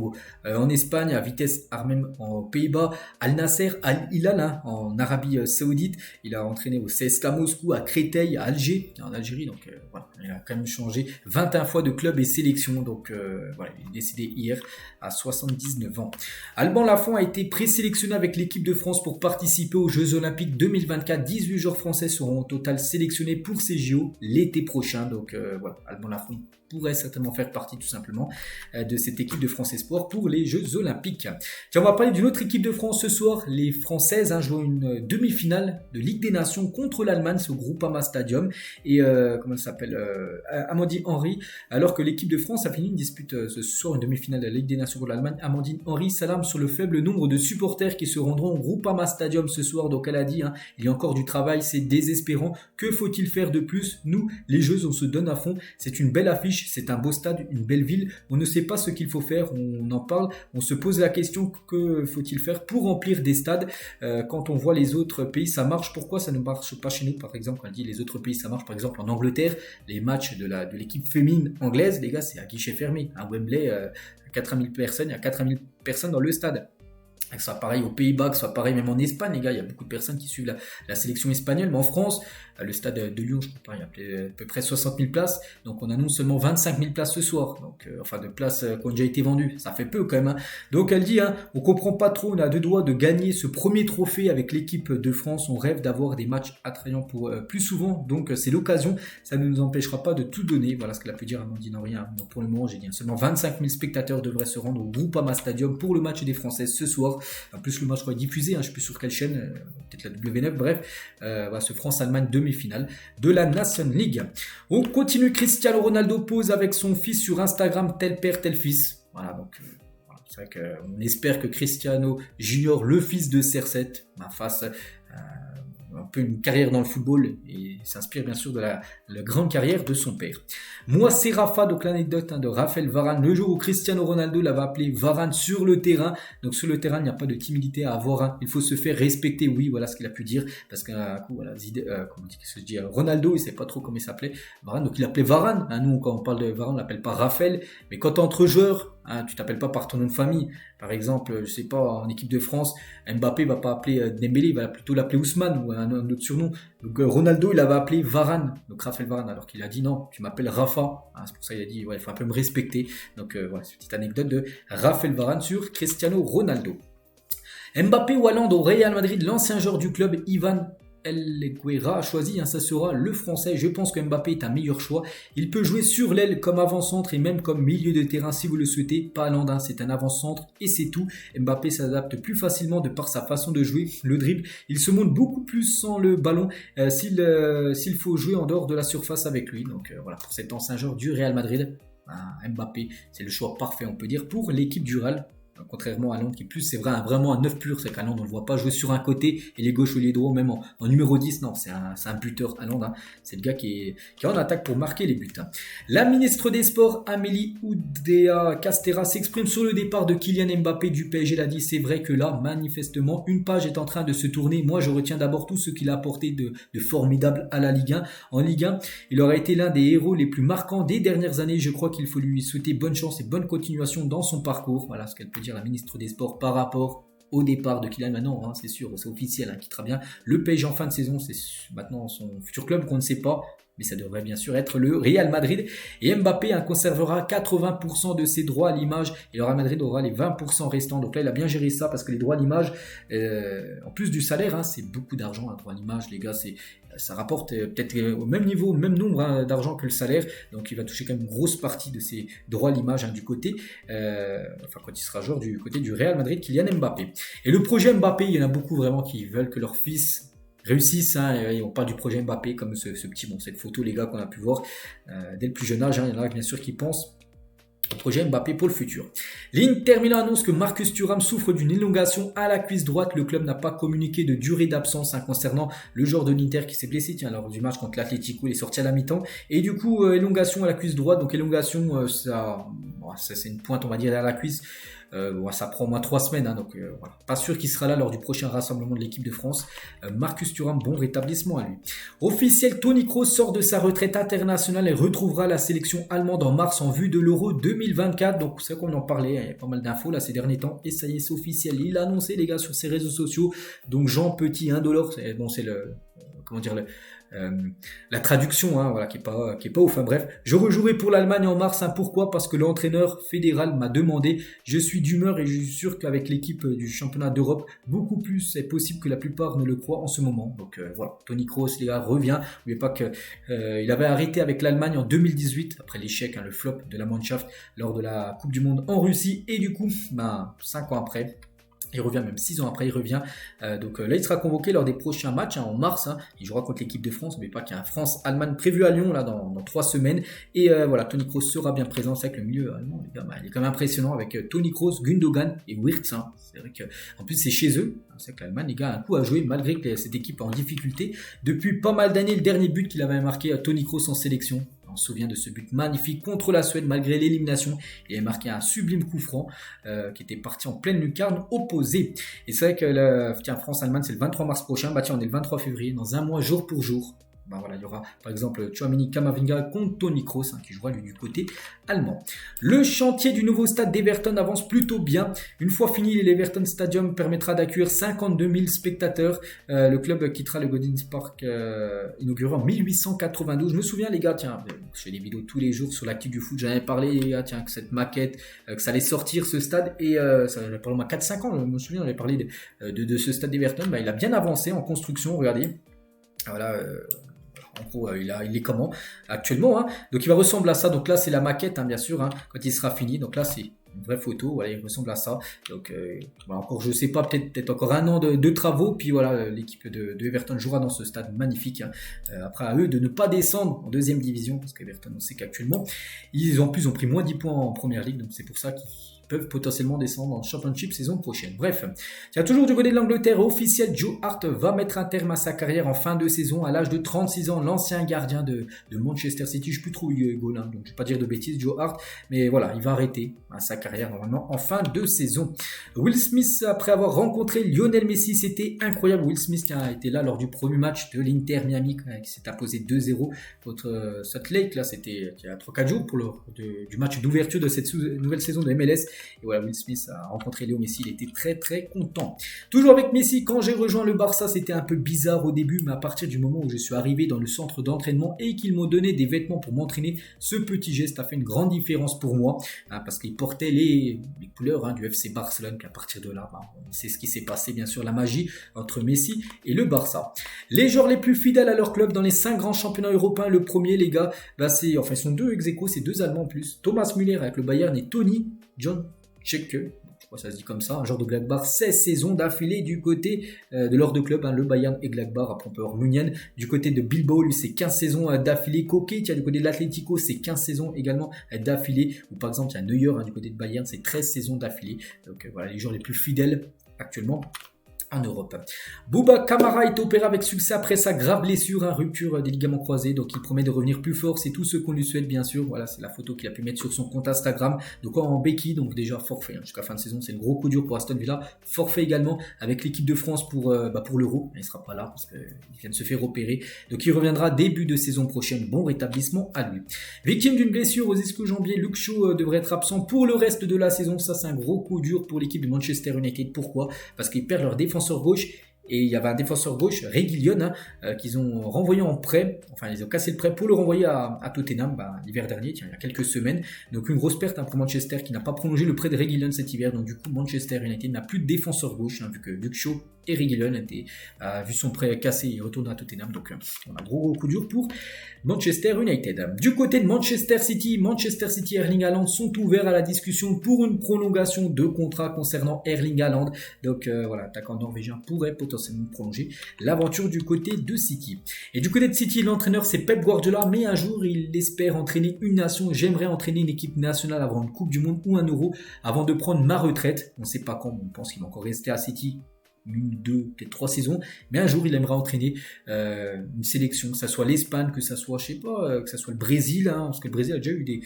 Speaker 1: en Espagne, à Vitesse Arnhem en Pays-Bas, Al Nasser, Al Hilal hein, en Arabie Saoudite. Il a entraîné au CSKA Moscou, à Créteil, à Alger, en Algérie. Donc voilà, il a quand même changé 21 fois de club et sélection. Donc voilà, il est décédé hier à 79 ans. Alban Lafont a été présélectionné avec l'équipe de France pour participer aux Jeux Olympiques 2024. 18 joueurs français seront au total sélectionnés pour ces JO l'été prochain. Donc voilà, Alban Lafont pourrait certainement faire partie tout simplement de cette équipe de France Espoir pour les Jeux Olympiques. Tiens, on va parler d'une autre équipe de France ce soir. Les Françaises jouent une demi-finale de Ligue des Nations contre l'Allemagne, c'est au Groupama Stadium. Et comment elle s'appelle Amandine Henry, alors que l'équipe de France a fini une dispute ce soir, une demi-finale de la Ligue des Nations contre l'Allemagne. Amandine Henry s'alarme sur le faible nombre de supporters qui se rendront au Groupama Stadium ce soir. Donc elle a dit, il y a encore du travail, c'est désespérant. Que faut-il faire de plus? Nous, les Jeux, on se donne à fond. C'est une belle affiche. C'est un beau stade, une belle ville. On ne sait pas ce qu'il faut faire. On en parle. On se pose la question que faut-il faire pour remplir des stades. Quand on voit les autres pays, ça marche. Pourquoi ça ne marche pas chez nous? Par exemple, quand on dit les autres pays, ça marche. Par exemple, en Angleterre, les matchs de l'équipe féminine anglaise, les gars, c'est à guichet fermé. À Wembley, 80 000 personnes. Il y a 80 000 personnes dans le stade. Que ce soit pareil aux Pays-Bas, que ce soit pareil même en Espagne, les gars, il y a beaucoup de personnes qui suivent la sélection espagnole, mais en France, le stade de Lyon, je crois pas, il y a à peu près 60 000 places, donc on annonce seulement 25 000 places ce soir, donc enfin de places qui ont déjà été vendues, ça fait peu quand même. Donc elle dit, on comprend pas trop, on a deux doigts de gagner ce premier trophée avec l'équipe de France, on rêve d'avoir des matchs attrayants pour plus souvent, donc c'est l'occasion, ça ne nous empêchera pas de tout donner, voilà ce qu'elle a pu dire Amandine Henry. Donc pour le moment, j'ai dit, seulement 25 000 spectateurs devraient se rendre au Groupama Stadium pour le match des Françaises ce soir. En plus, le match est diffusé, je ne sais plus sur quelle chaîne, peut-être la W9, bref, voilà, ce France-Allemagne demi-finale de la Nation League. On continue, Cristiano Ronaldo pose avec son fils sur Instagram, tel père, tel fils. Voilà, donc voilà, c'est vrai qu'on espère que Cristiano Junior, le fils de CR7, fasse un peu une carrière dans le football et s'inspire bien sûr de la grande carrière de son père. Moi, c'est Rafa, donc l'anecdote de Raphaël Varane, le jour où Cristiano Ronaldo l'avait appelé Varane sur le terrain. Donc sur le terrain, il n'y a pas de timidité à avoir, il faut se faire respecter, oui, voilà ce qu'il a pu dire, parce qu'un coup, voilà, Ronaldo, il ne sait pas trop comment il s'appelait, Varane, donc il l'appelait Varane. Nous, quand on parle de Varane, on l'appelle pas Raphaël, mais quand entre joueurs, tu t'appelles pas par ton nom de famille. Par exemple, je sais pas, en équipe de France, Mbappé va pas appeler Dembélé, il va plutôt l'appeler Ousmane ou un autre surnom. Donc Ronaldo, il avait appelé Varane, donc Raphaël Varane, alors qu'il a dit non, tu m'appelles Rafa. C'est pour ça qu'il a dit, il faut un peu me respecter. Donc voilà, c'est une petite anecdote de Raphaël Varane sur Cristiano Ronaldo. Mbappé ou Haaland au Real Madrid, l'ancien joueur du club Ivan El Guerra a choisi, ça sera le français. Je pense que Mbappé est un meilleur choix. Il peut jouer sur l'aile comme avant-centre et même comme milieu de terrain si vous le souhaitez. Pas Haaland, c'est un avant-centre et c'est tout. Mbappé s'adapte plus facilement de par sa façon de jouer, le dribble. Il se monte beaucoup plus sans le ballon s'il faut jouer en dehors de la surface avec lui. Donc voilà, pour cet ancien joueur du Real Madrid, Mbappé, c'est le choix parfait, on peut dire, pour l'équipe du Real. Contrairement à Haaland qui plus c'est vraiment un 9 pur, c'est qu'Haaland on ne le voit pas jouer sur un côté et les gauches ou les droits, même en numéro 10, non, c'est un buteur Haaland, c'est le gars qui est en attaque pour marquer les buts. La ministre des Sports Amélie Oudéa Castéra s'exprime sur le départ de Kylian Mbappé du PSG. Elle a dit, c'est vrai que là manifestement une page est en train de se tourner. Moi je retiens d'abord tout ce qu'il a apporté de formidable à la Ligue 1. En Ligue 1, il aura été l'un des héros les plus marquants des dernières années. Je crois qu'il faut lui souhaiter bonne chance et bonne continuation dans son parcours. Voilà ce qu'elle peut dire la ministre des Sports par rapport au départ de Kylian. Maintenant, c'est sûr, c'est officiel, il quittera bien le PSG en fin de saison. C'est maintenant son futur club qu'on ne sait pas, mais ça devrait bien sûr être le Real Madrid. Et Mbappé conservera 80% de ses droits à l'image et le Real Madrid aura les 20% restants. Donc là, il a bien géré ça parce que les droits à l'image, en plus du salaire, c'est beaucoup d'argent, droit à l'image, les gars, ça rapporte peut-être au même niveau, le même nombre d'argent que le salaire. Donc il va toucher quand même une grosse partie de ses droits à l'image du côté, quand il sera joueur du côté du Real Madrid, Kylian Mbappé. Et le projet Mbappé, il y en a beaucoup vraiment qui veulent que leur fils réussissent, et on parle du projet Mbappé comme ce petit, cette photo les gars qu'on a pu voir dès le plus jeune âge, il y en a bien sûr qui pensent au projet Mbappé pour le futur. L'Inter Milan annonce que Marcus Thuram souffre d'une élongation à la cuisse droite. Le club n'a pas communiqué de durée d'absence concernant le joueur de l'Inter qui s'est blessé lors du match contre l'Atlético. Il est sorti à la mi-temps et du coup élongation à la cuisse droite. Donc élongation, ça c'est une pointe on va dire à la cuisse. Bon, ça prend au moins 3 semaines, hein, donc voilà. Pas sûr qu'il sera là lors du prochain rassemblement de l'équipe de France. Marcus Thuram, bon rétablissement à lui. Officiel, Toni Kroos sort de sa retraite internationale et retrouvera la sélection allemande en mars en vue de l'Euro 2024. Donc c'est qu'on en parlait, il y a pas mal d'infos là ces derniers temps. Et ça y est, c'est officiel. Il a annoncé les gars sur ses réseaux sociaux. Donc Jean Petit, indolore, c'est le... Comment dire, la traduction, hein, voilà, qui est pas ouf. Hein. Bref, je rejouerai pour l'Allemagne en mars. Hein. Pourquoi? Parce que l'entraîneur fédéral m'a demandé. Je suis d'humeur et je suis sûr qu'avec l'équipe du championnat d'Europe, beaucoup plus est possible que la plupart ne le croient en ce moment. Donc voilà, Toni Kroos, les gars, revient. N'oubliez pas que il avait arrêté avec l'Allemagne en 2018 après l'échec, hein, le flop de la Mannschaft lors de la Coupe du Monde en Russie. Et du coup, 5 ans après. Il revient même 6 ans après, il revient. Donc là, il sera convoqué lors des prochains matchs en mars. Hein. Il jouera contre l'équipe de France, mais pas qu'il y a un France-Allemagne prévu à Lyon là dans 3 semaines. Et voilà, Toni Kroos sera bien présent. C'est vrai que le milieu allemand, les gars, il est quand même impressionnant avec Toni Kroos, Gundogan et Wirtz. Hein. C'est vrai que en plus c'est chez eux. C'est vrai que l'Allemagne, les gars, a un coup à jouer malgré que cette équipe est en difficulté. Depuis pas mal d'années, le dernier but qu'il avait marqué à Toni Kroos en sélection. On se souvient de ce but magnifique contre la Suède malgré l'élimination. Il a marqué un sublime coup franc qui était parti en pleine lucarne opposée. Et c'est vrai que France-Allemagne, c'est le 23 mars prochain. Bah tiens, on est le 23 février, dans un mois, jour pour jour. Ben voilà, il y aura par exemple Tchouaméni Camavinga contre Toni Kroos qui jouera lui du côté allemand. Le chantier du nouveau stade d'Everton avance plutôt bien. Une fois fini, l'Everton Stadium permettra d'accueillir 52 000 spectateurs. Le club quittera le Goodison Park inauguré en 1892. Je me souviens les gars, tiens, je fais des vidéos tous les jours sur l'actu du foot. J'en avais parlé les gars, tiens, que cette maquette, que ça allait sortir ce stade et ça avait parlé au moins 4-5 ans. Je me souviens, j'avais parlé de ce stade d'Everton. Ben, il a bien avancé en construction, regardez. Voilà. En gros, il est comment actuellement, hein. Donc il va ressembler à ça. Donc là, c'est la maquette, hein, bien sûr, hein, quand il sera fini. Donc là, c'est une vraie photo. Voilà, il ressemble à ça. Donc voilà, encore, je sais pas, peut-être encore un an de travaux. Puis voilà, l'équipe de Everton jouera dans ce stade magnifique. Hein. Après, à eux de ne pas descendre en deuxième division, parce qu'Everton, on sait qu'actuellement, ils ont pris moins 10 points en première ligue. Donc c'est pour ça qu'ils peuvent potentiellement descendre en Championship saison prochaine. Bref, tiens, toujours du côté de l'Angleterre, officiel, Joe Hart va mettre un terme à sa carrière en fin de saison à l'âge de 36 ans. L'ancien gardien de Manchester City, je ne sais plus trop Hugo, hein, donc je ne vais pas dire de bêtises, Joe Hart, mais voilà, il va arrêter sa carrière normalement en fin de saison. Will Smith, après avoir rencontré Lionel Messi, c'était incroyable. Will Smith qui a été là lors du premier match de l'Inter Miami, qui s'est imposé 2-0 contre Salt Lake. Là, c'était il y a 3-4 jours pour du match d'ouverture de cette nouvelle saison de MLS. Et voilà, Will Smith a rencontré Léo Messi, il était très très content. Toujours avec Messi, quand j'ai rejoint le Barça, c'était un peu bizarre au début, mais à partir du moment où je suis arrivé dans le centre d'entraînement et qu'ils m'ont donné des vêtements pour m'entraîner, ce petit geste a fait une grande différence pour moi, hein, parce qu'il portait les couleurs, hein, du FC Barcelone. Puis à partir de là, on sait ce qui s'est passé, bien sûr, la magie entre Messi et le Barça. Les joueurs les plus fidèles à leur club dans les 5 grands championnats européens, le premier, les gars, ils sont 2 ex-aequo, c'est 2 Allemands en plus. Thomas Müller avec le Bayern et Tony John Check, je crois que ça se dit comme ça, un joueur de Gladbach, 16 saisons d'affilée du côté de leurs deux clubs, hein, le Bayern et Gladbach, après on peut avoir Munien. Du côté de Bilbao, lui c'est 15 saisons d'affilée. Koke, il y a du côté de l'Atlético, c'est 15 saisons également d'affilée. Ou par exemple, il y a Neuer, hein, du côté de Bayern, c'est 13 saisons d'affilée. Donc voilà, les joueurs les plus fidèles actuellement en Europe. Bouba Kamara est opéré avec succès après sa grave blessure, rupture des ligaments croisés, donc il promet de revenir plus fort, c'est tout ce qu'on lui souhaite bien sûr. Voilà, c'est la photo qu'il a pu mettre sur son compte Instagram, donc en béquille, donc déjà forfait, hein, jusqu'à fin de saison, c'est le gros coup dur pour Aston Villa, forfait également avec l'équipe de France pour l'Euro, il ne sera pas là parce qu'il vient de se faire opérer, donc il reviendra début de saison prochaine, bon rétablissement à lui. Victime d'une blessure aux ischio-jambiers, Luke Shaw devrait être absent pour le reste de la saison, ça c'est un gros coup dur pour l'équipe de Manchester United, pourquoi? Parce qu'ils perdent leur défenseur gauche et il y avait un défenseur gauche, Reguilón, qu'ils ont renvoyé en prêt, enfin ils ont cassé le prêt pour le renvoyer à Tottenham l'hiver dernier, il y a quelques semaines, donc une grosse perte pour Manchester qui n'a pas prolongé le prêt de Reguilón cet hiver, donc du coup Manchester United n'a plus de défenseur gauche, vu que Luke Shaw et Reguilón vu son prêt cassé et retourné à Tottenham, donc on a un gros coup dur pour Manchester United. Du côté de Manchester City et Erling Haaland sont ouverts à la discussion pour une prolongation de contrat concernant Erling Haaland, donc voilà, l'attaquant norvégien pourrait potentiellement prolonger l'aventure du côté de City. Et du côté de City, l'entraîneur c'est Pep Guardiola, mais un jour il espère entraîner une nation. J'aimerais entraîner une équipe nationale avant une Coupe du Monde ou un Euro, avant de prendre ma retraite. On ne sait pas quand, on pense qu'il va encore rester à City 1, 2, peut-être 3 saisons, mais un jour il aimera entraîner une sélection, que ça soit l'Espagne, que ça soit, je sais pas, que ça soit le Brésil, parce que le Brésil a déjà eu des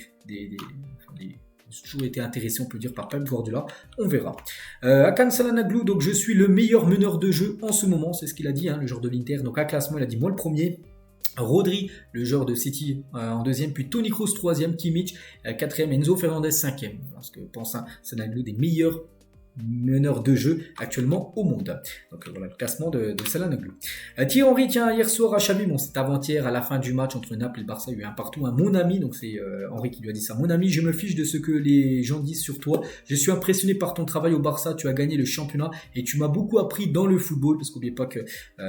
Speaker 1: J'ai toujours été intéressé, on peut dire, par Pep Guardiola. On verra. Hakan Çalhanoğlu, donc je suis le meilleur meneur de jeu en ce moment, c'est ce qu'il a dit, le joueur de l'Inter. Donc à classement, il a dit moi le premier. Rodri, le joueur de City en deuxième, puis Toni Kroos troisième, Kimmich quatrième, Enzo Fernandez cinquième. Parce que pense Çalhanoğlu des meilleurs meneur de jeu actuellement au monde. Donc voilà le classement de Çalhanoğlu. Thierry Henry, tiens, hier soir à Xavi, bon c'est avant-hier à la fin du match entre Naples et le Barça, il y a eu un partout, mon ami, donc c'est Henry qui lui a dit ça, mon ami, je me fiche de ce que les gens disent sur toi, je suis impressionné par ton travail au Barça, tu as gagné le championnat et tu m'as beaucoup appris dans le football, parce qu'oubliez pas que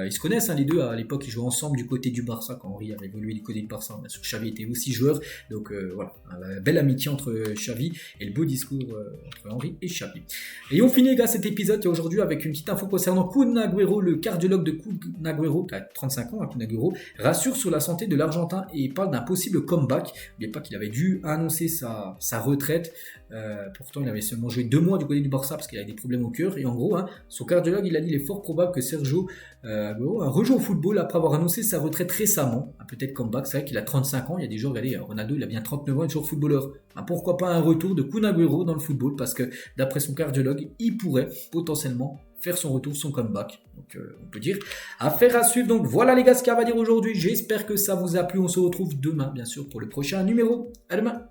Speaker 1: ils se connaissent les deux, à l'époque ils jouaient ensemble du côté du Barça, quand Henry avait évolué du côté du Barça, bien sûr Xavi était aussi joueur, donc voilà, la belle amitié entre Xavi et le beau discours entre Henry et Xavi. Et on finit, gars, cet épisode aujourd'hui avec une petite info concernant Kun Agüero. Le cardiologue de Kun Agüero, qui a 35 ans, Kun Agüero, rassure sur la santé de l'Argentin et parle d'un possible comeback. N'oubliez pas qu'il avait dû annoncer sa retraite. Pourtant, il avait seulement joué 2 mois du côté du Barça parce qu'il avait des problèmes au cœur. Et en gros, son cardiologue, il a dit qu'il est fort probable que Sergio Agüero rejoue au football après avoir annoncé sa retraite récemment. Peut-être comeback, c'est vrai qu'il a 35 ans. Il y a des joueurs, regardez, Ronaldo, il a bien 39 ans, il est toujours footballeur. Pourquoi pas un retour de Kun Agüero dans le football, parce que d'après son cardiologue, il pourrait potentiellement faire son retour, son comeback. Donc on peut dire affaire à suivre. Donc voilà les gars ce qu'il y a à dire aujourd'hui. J'espère que ça vous a plu. On se retrouve demain bien sûr pour le prochain numéro. À demain.